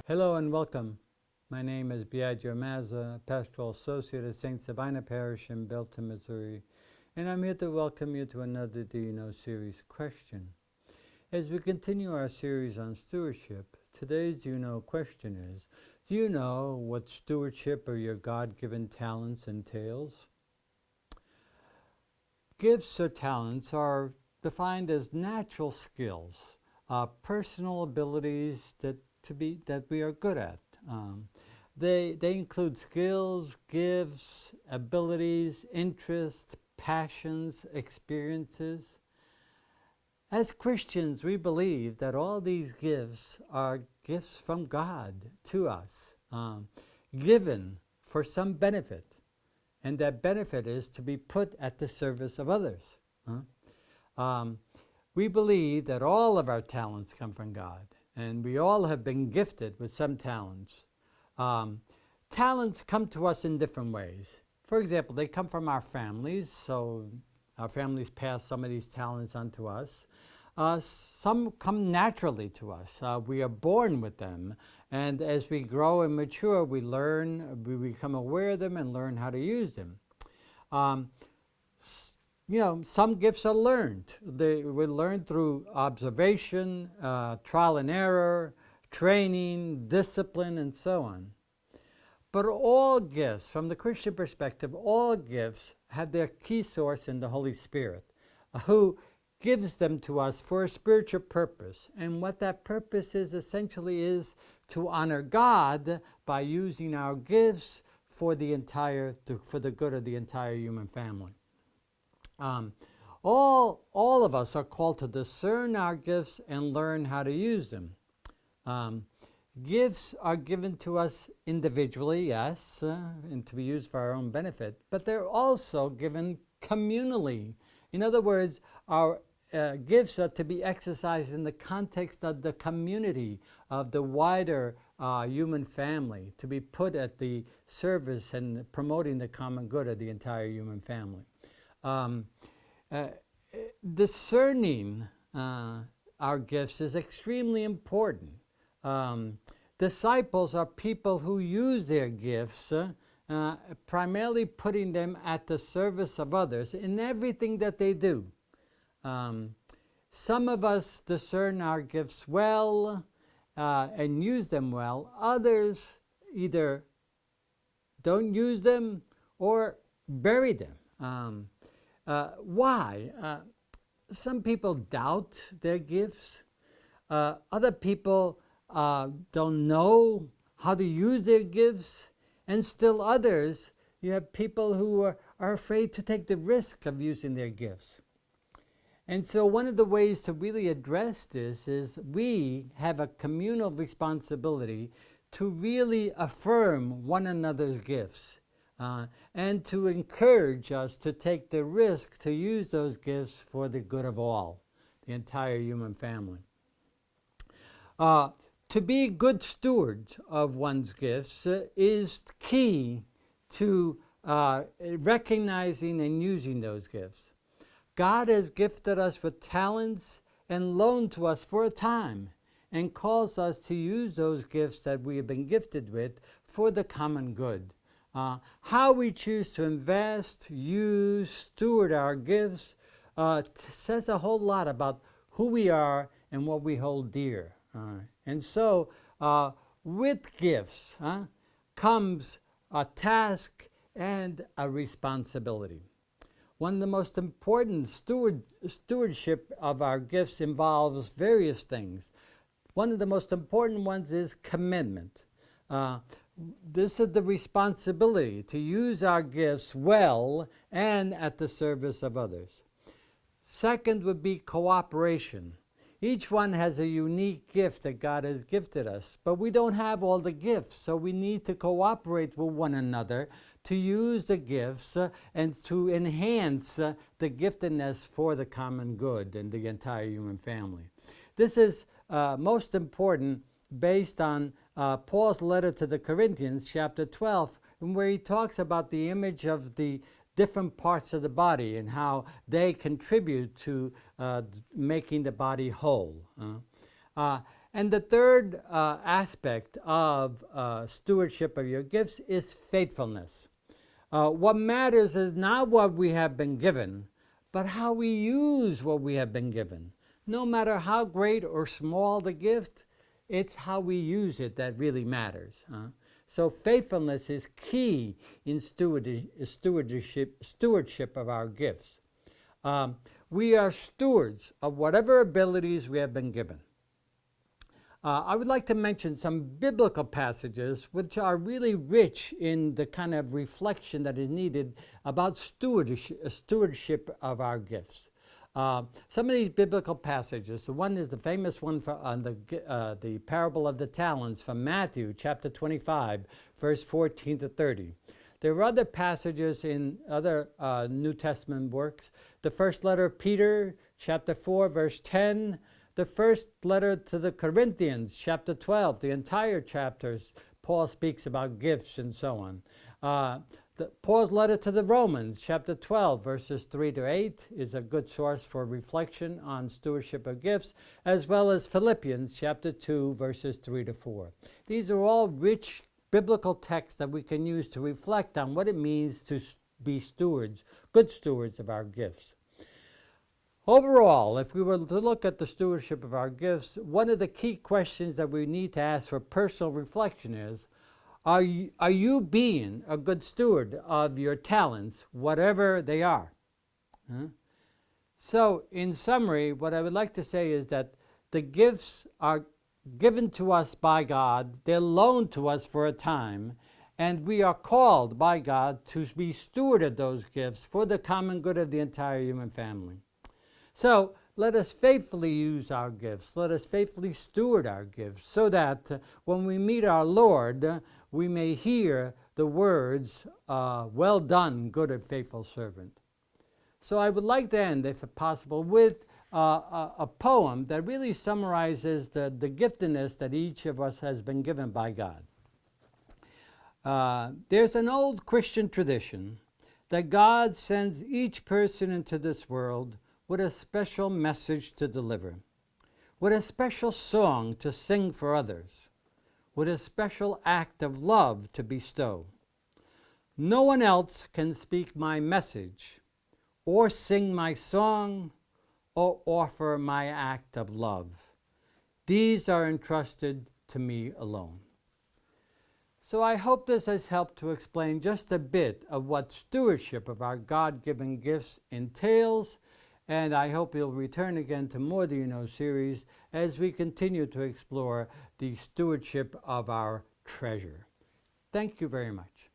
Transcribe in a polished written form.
Hello and welcome. My name is Biagio Mazza, Pastoral Associate at St. Sabina Parish in Belton, Missouri, and I'm here to welcome you to another Do You Know series question. As we continue our series on stewardship, today's Do You Know question is, do you know what stewardship or your God-given talents entails? Gifts or talents are defined as natural skills, personal abilities that we are good at. They include skills, gifts, abilities, interests, passions, experiences. As Christians, we believe that all these gifts are gifts from God to us, given for some benefit, and that benefit is to be put at the service of others. We believe that all of our talents come from God, and we all have been gifted with some talents. Talents come to us in different ways. For example, they come from our families, so our families pass some of these talents on to us. Some come naturally to us. We are born with them, and as we grow and mature, we become aware of them and learn how to use them. Some gifts are learned. They were learned through observation, trial and error, training, discipline, and so on. But all gifts, from the Christian perspective, all gifts have their key source in the Holy Spirit, who gives them to us for a spiritual purpose. And what that purpose is essentially is to honor God by using our gifts for the good of the entire human family. All of us are called to discern our gifts and learn how to use them. Gifts are given to us individually, yes, and to be used for our own benefit, but they're also given communally. In other words, our gifts are to be exercised in the context of the community, of the wider human family, to be put at the service and promoting the common good of the entire human family. Discerning our gifts is extremely important. Disciples are people who use their gifts, primarily putting them at the service of others in everything that they do. Some of us discern our gifts well and use them well. Others either don't use them or bury them. Why? Some people doubt their gifts. Other people don't know how to use their gifts. And still others, you have people who are afraid to take the risk of using their gifts. And so one of the ways to really address this is we have a communal responsibility to really affirm one another's gifts. And to encourage us to take the risk to use those gifts for the good of all, the entire human family. To be good stewards of one's gifts is key to recognizing and using those gifts. God has gifted us with talents and loaned to us for a time, and calls us to use those gifts that we have been gifted with for the common good. How we choose to invest, use, steward our gifts says a whole lot about who we are and what we hold dear. And so with gifts comes a task and a responsibility. One of the most important stewardship of our gifts involves various things. One of the most important ones is commitment. This is the responsibility to use our gifts well and at the service of others. Second would be cooperation. Each one has a unique gift that God has gifted us, but we don't have all the gifts, so we need to cooperate with one another to use the gifts and to enhance the giftedness for the common good and the entire human family. This is most important based on Paul's letter to the Corinthians, chapter 12, where he talks about the image of the different parts of the body and how they contribute to making the body whole. And the third aspect of stewardship of your gifts is faithfulness. What matters is not what we have been given, but how we use what we have been given. No matter how great or small the gift, it's how we use it that really matters. So faithfulness is key in stewardship of our gifts. We are stewards of whatever abilities we have been given. I would like to mention some biblical passages which are really rich in the kind of reflection that is needed about stewardship of our gifts. Some of these biblical passages, the one is the famous one on the parable of the talents from Matthew chapter 25, verse 14 to 30. There are other passages in other New Testament works. The first letter of Peter, chapter 4, verse 10. The first letter to the Corinthians, chapter 12, the entire chapters, Paul speaks about gifts and so on. Paul's letter to the Romans, chapter 12, verses 3 to 8, is a good source for reflection on stewardship of gifts, as well as Philippians, chapter 2, verses 3 to 4. These are all rich biblical texts that we can use to reflect on what it means to be stewards, good stewards of our gifts. Overall, if we were to look at the stewardship of our gifts, one of the key questions that we need to ask for personal reflection is, are you being a good steward of your talents, whatever they are? So, in summary, what I would like to say is that the gifts are given to us by God, they're loaned to us for a time, and we are called by God to be stewarded those gifts for the common good of the entire human family. So let us faithfully use our gifts. Let us faithfully steward our gifts so that when we meet our Lord, we may hear the words, well done, good and faithful servant. So I would like to end, if possible, with a poem that really summarizes the giftedness that each of us has been given by God. There's an old Christian tradition that God sends each person into this world with a special message to deliver, with a special song to sing for others, with a special act of love to bestow. No one else can speak my message, or sing my song, or offer my act of love. These are entrusted to me alone. So I hope this has helped to explain just a bit of what stewardship of our God-given gifts entails, and I hope you'll return again to More Do You Know series as we continue to explore the stewardship of our treasure. Thank you very much.